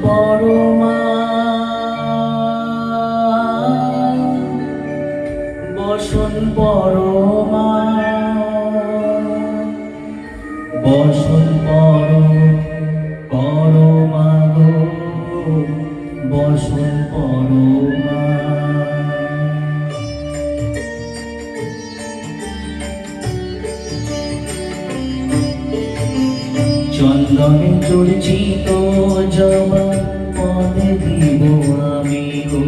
পরমা, বসন পরমা, বসন পরমা গো, বসন পরমা। চন্দনে চর্চিত জবা পদে দিব আমি গো,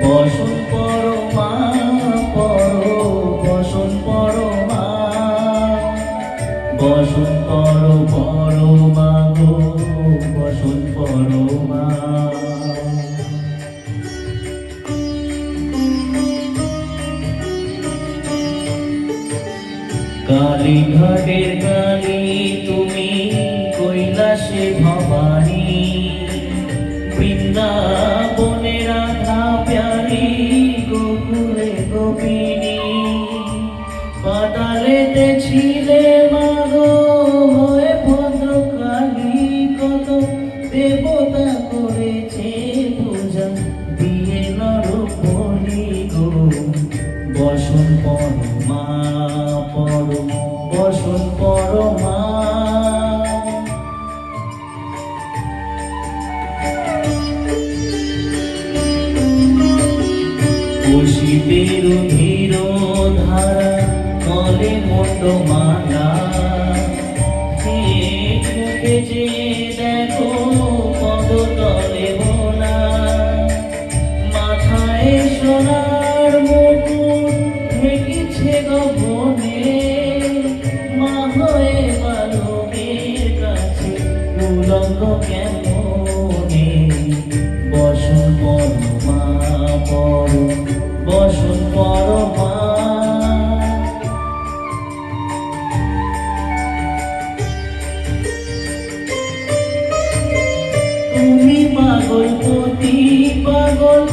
বসন পরমা বসন পরমা, বসন পরমা গো, বসন পরমা। কালীঘাটের কালী তুমি, কৈলাসে ভবানী, বৃন্দাবনে রাধা প্যারী, গোকুলে গোপিনী। পাতালেতে ছিলে মাগো হয়ে ভদ্রকালী, কত দেবতা করেছে পূজা দিয়ে নর বলি গো, বসন পরমা বসন পরমা। কশিপের ধীর ধারা মলে মন্ডমালা, মুখে যে দেখো পদতলে বোনা, মাথায় সোনার মুকুট ঢেকেছে গহনে, মা হয়ে বালকের কাছে উলঙ্গ কেমনে, বসন পরমা বসন পরমা। তুমি পাগল পতি পাগল